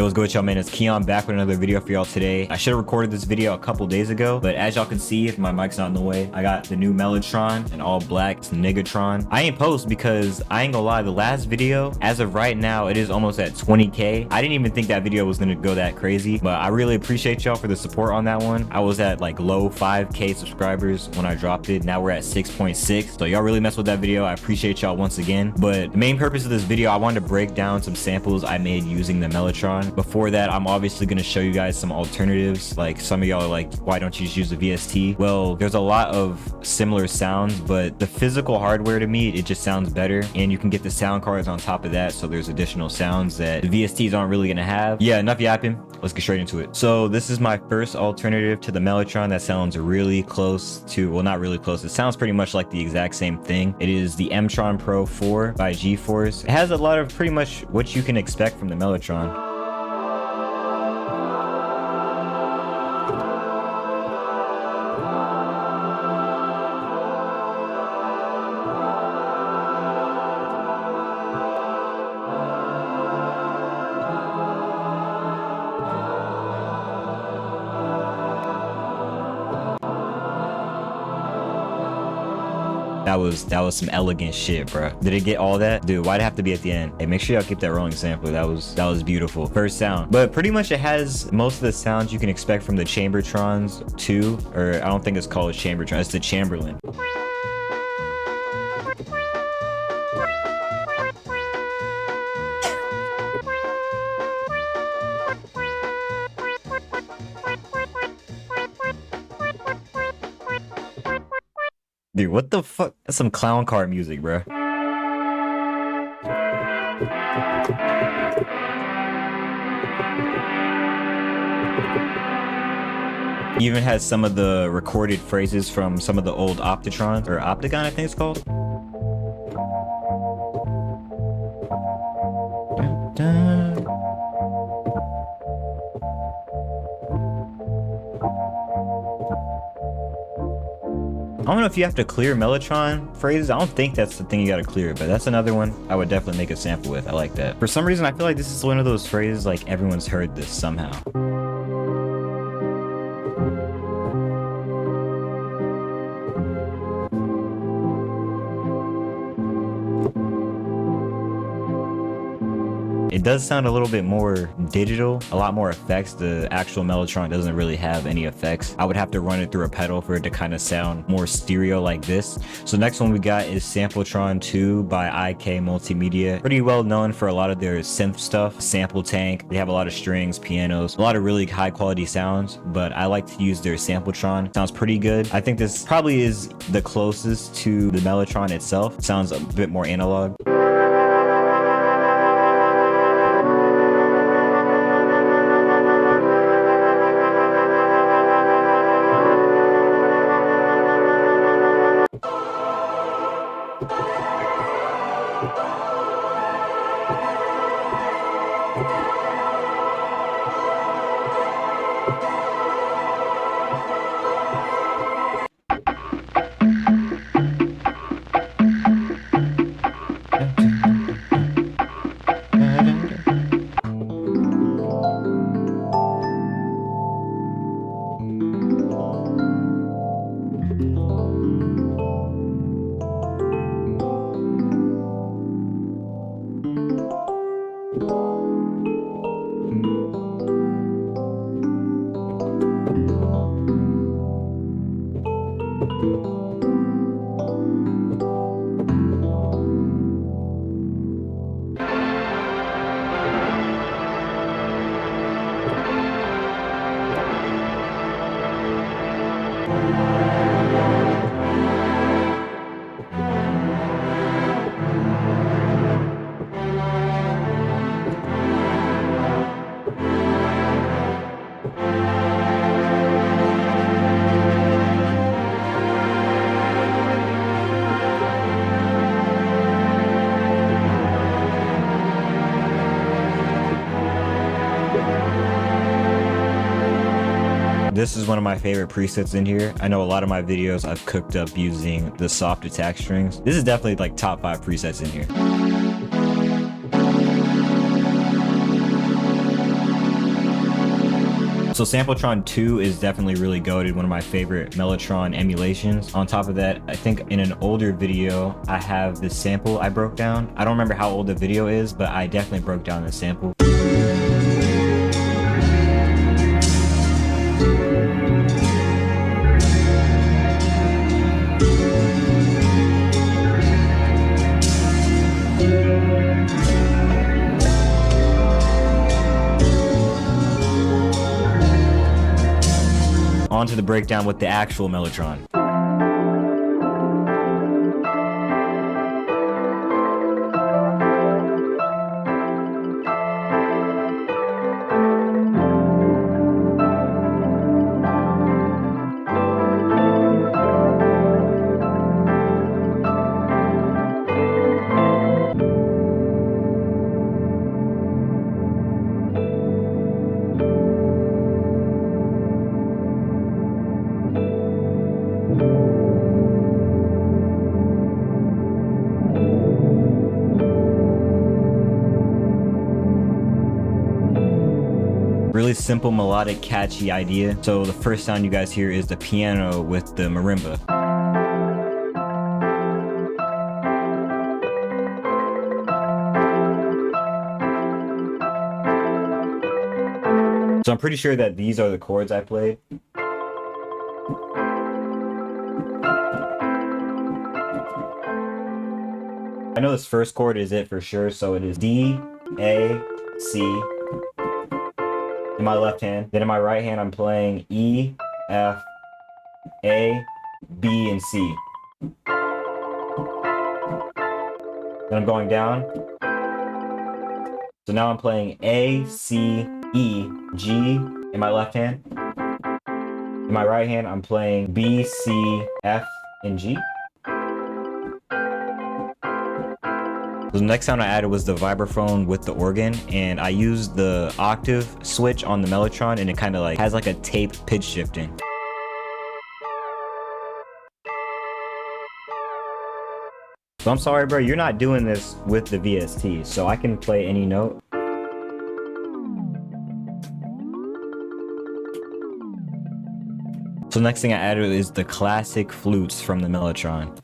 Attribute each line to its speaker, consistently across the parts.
Speaker 1: what's good with y'all, man? It's Keon back with another video for y'all today. I should have recorded this video a couple days ago, but as y'all can see, if my mic's not in the way, I got the new Mellotron and all black. It's Niggatron. I ain't post because I ain't gonna lie, the last video, as of right now, it is almost at 20K. I didn't even think that video was gonna go that crazy, but I really appreciate y'all for the support on that one. I was at like low 5K subscribers when I dropped it. Now we're at 6.6. So y'all really messed with that video. I appreciate y'all once again. But the main purpose of this video, I wanted to break down some samples I made using the Mellotron. Before that, I'm obviously going to show you guys some alternatives. Like some of y'all are like, why don't you just use the VST? Well, there's a lot of similar sounds, but the physical hardware to me, it just sounds better. And you can get the sound cards on top of that. So there's additional sounds that the VSTs aren't really going to have. Yeah, enough yapping. Let's get straight into it. So this is my first alternative to the Mellotron that sounds really close to, well, not really close. It sounds pretty much like the exact same thing. It is the M-Tron Pro 4 by G-Force. It has a lot of pretty much what you can expect from the Mellotron. That was some elegant shit, bro. Did it get all that? Dude, why'd it have to be at the end? Hey, make sure y'all keep that rolling sampler. That was beautiful. First sound. But pretty much it has most of the sounds you can expect from the Chambertrons too. Or I don't think it's called Chambertron. It's the Chamberlain. Dude, what the fuck? That's some clown car music, bro. Even has some of the recorded phrases from some of the old Optitrons, or Opticon, I think it's called. I don't know if you have to clear Mellotron phrases. I don't think that's the thing you gotta clear, but that's another one I would definitely make a sample with. I like that. For some reason, I feel like this is one of those phrases like everyone's heard this somehow. It does sound a little bit more digital, a lot more effects. The actual Mellotron doesn't really have any effects. I would have to run it through a pedal for it to kind of sound more stereo like this. So next one we got is SampleTron 2 by IK Multimedia. Pretty well known for a lot of their synth stuff. Sample Tank, they have a lot of strings, pianos, a lot of really high quality sounds, but I like to use their SampleTron. Sounds pretty good. I think this probably is the closest to the Mellotron itself. Sounds a bit more analog. This is one of my favorite presets in here. I know a lot of my videos I've cooked up using the soft attack strings. This is definitely like top 5 presets in here. So SampleTron 2 is definitely really goated, one of my favorite Mellotron emulations. On top of that, I think in an older video, I have this sample I broke down. I don't remember how old the video is, but I definitely broke down this sample. On to the breakdown with the actual Mellotron. Really simple, melodic, catchy idea. So the first sound you guys hear is the piano with the marimba. So I'm pretty sure that these are the chords I played. I know this first chord is it for sure, so it is D, A, C, in my left hand. Then in my right hand, I'm playing E, F, A, B, and C. Then I'm going down. So now I'm playing A, C, E, G in my left hand. In my right hand, I'm playing B, C, F, and G. So the next sound I added was the vibraphone with the organ, and I used the octave switch on the Mellotron, and it kind of like has like a tape pitch shifting. So I'm sorry, bro, you're not doing this with the VST, so I can play any note. So next thing I added is the classic flutes from the Mellotron.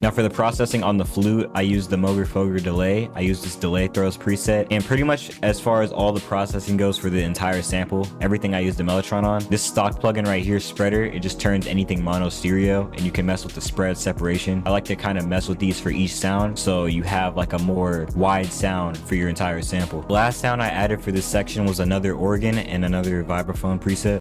Speaker 1: Now for the processing on the flute, I used the Moger Foger delay. I used this delay throws preset, and pretty much as far as all the processing goes for the entire sample, everything I used the Mellotron on. This stock plugin right here, spreader, it just turns anything mono stereo, and you can mess with the spread separation. I like to kind of mess with these for each sound, so you have like a more wide sound for your entire sample. The last sound I added for this section was another organ and another vibraphone preset.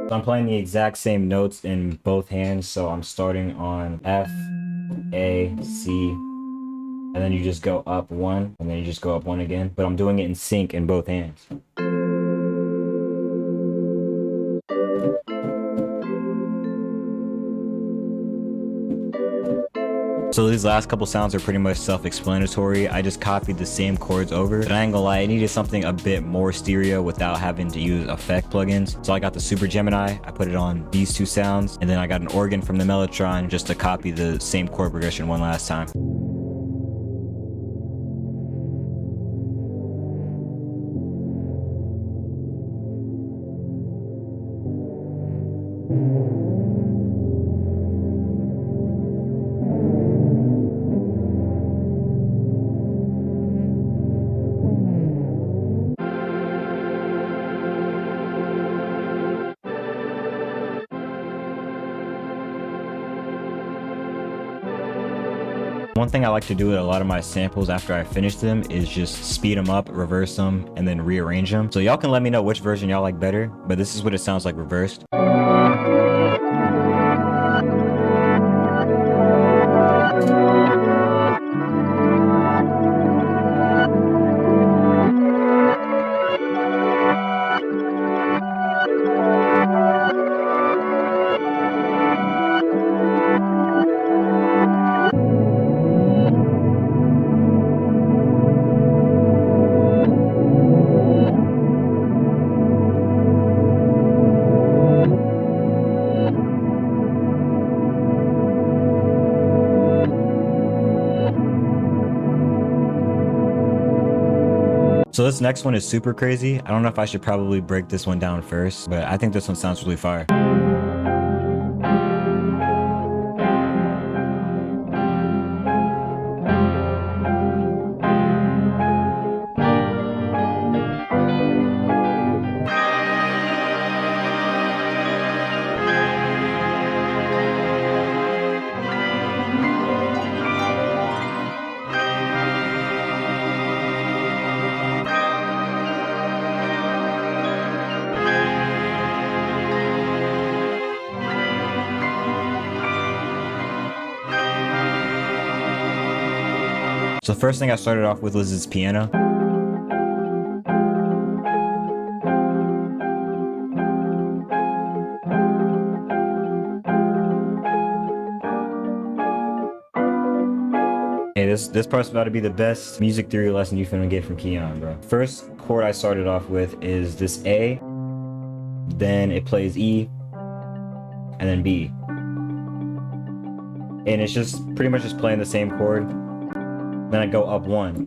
Speaker 1: So I'm playing the exact same notes in both hands, so I'm starting on F, A, C, and then you just go up one, and then you just go up one again, but I'm doing it in sync in both hands. So these last couple sounds are pretty much self-explanatory. I just copied the same chords over, but I ain't gonna lie, I needed something a bit more stereo without having to use effect plugins. So I got the Super Gemini, I put it on these two sounds, and then I got an organ from the Mellotron just to copy the same chord progression one last time. One thing I like to do with a lot of my samples after I finish them is just speed them up, reverse them, and then rearrange them. So y'all can let me know which version y'all like better, but this is what it sounds like reversed. So this next one is super crazy. I don't know if I should probably break this one down first, but I think this one sounds really fire. So the first thing I started off with was this piano. Hey, this part's about to be the best music theory lesson you're finna get from Keon, bro. First chord I started off with is this A, then it plays E, and then B. And it's just pretty much just playing the same chord. Then I go up one.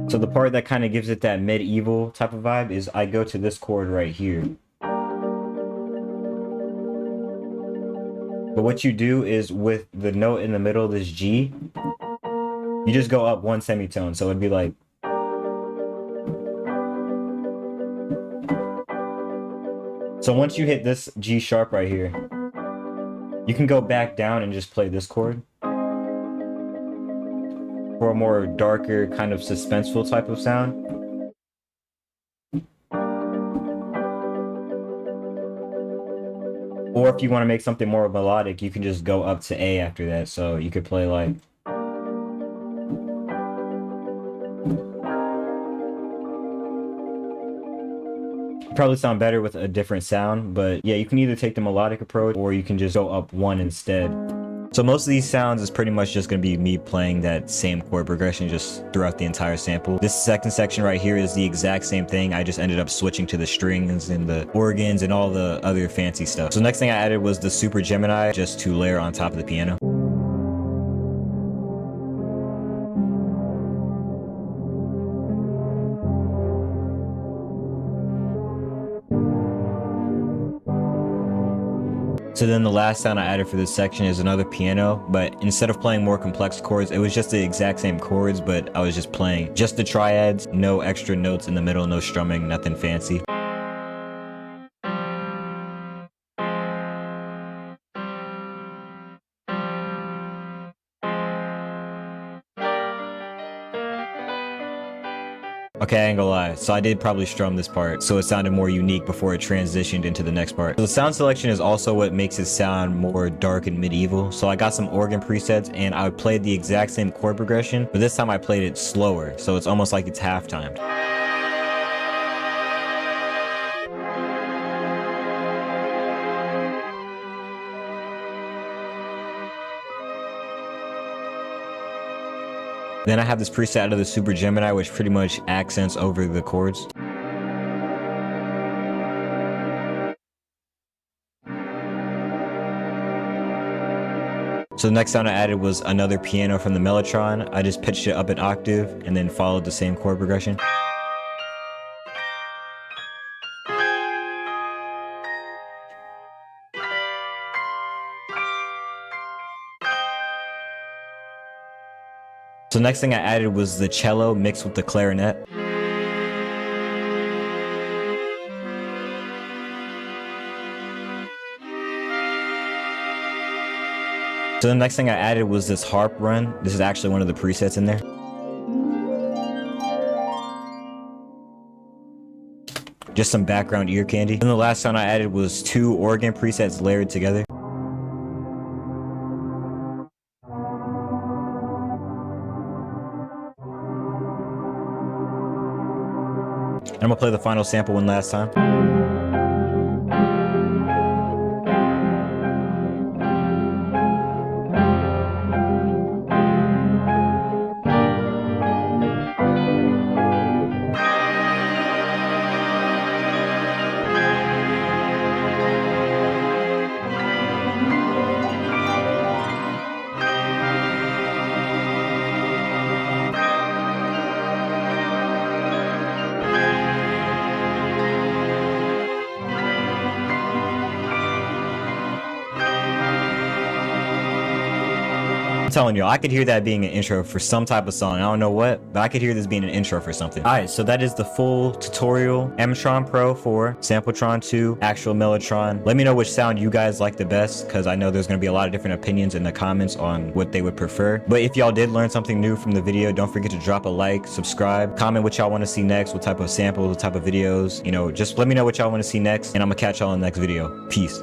Speaker 1: So the part that kind of gives it that medieval type of vibe is I go to this chord right here. But what you do is with the note in the middle, this G, you just go up one semitone. So it'd be like. So once you hit this G sharp right here, you can go back down and just play this chord for a more darker, kind of suspenseful type of sound. Or if you want to make something more melodic, you can just go up to A after that. So you could play like. Probably sound better with a different sound, but yeah, you can either take the melodic approach or you can just go up one instead. So most of these sounds is pretty much just going to be me playing that same chord progression just throughout the entire sample. This second section right here is the exact same thing. I just ended up switching to the strings and the organs and all the other fancy stuff. So next thing I added was the Super Gemini just to layer on top of the piano. So then the last sound I added for this section is another piano, but instead of playing more complex chords, it was just the exact same chords, but I was just playing just the triads, no extra notes in the middle, no strumming, nothing fancy. Okay, I ain't gonna lie. So I did probably strum this part, so it sounded more unique before it transitioned into the next part. So the sound selection is also what makes it sound more dark and medieval. So I got some organ presets and I played the exact same chord progression, but this time I played it slower. So it's almost like it's half-timed. Then I have this preset out of the Super Gemini, which pretty much accents over the chords. So the next sound I added was another piano from the Mellotron. I just pitched it up an octave and then followed the same chord progression. So next thing I added was the cello mixed with the clarinet. So the next thing I added was this harp run. This is actually one of the presets in there. Just some background ear candy. Then the last sound I added was 2 organ presets layered together. And I'm gonna play the final sample one last time. telling you, I could hear that being an intro for some type of song. I don't know what, but I could hear this being an intro for something. All right, so that is the full tutorial. M-Tron Pro for SampleTron 2, actual Mellotron. Let me know which sound you guys like the best, because I know there's going to be a lot of different opinions in the comments on what they would prefer. But if y'all did learn something new from the video, don't forget to drop a like, subscribe, comment what y'all want to see next, what type of samples, what type of videos, you know, just let me know what y'all want to see next, and I'm gonna catch y'all in the next video. Peace.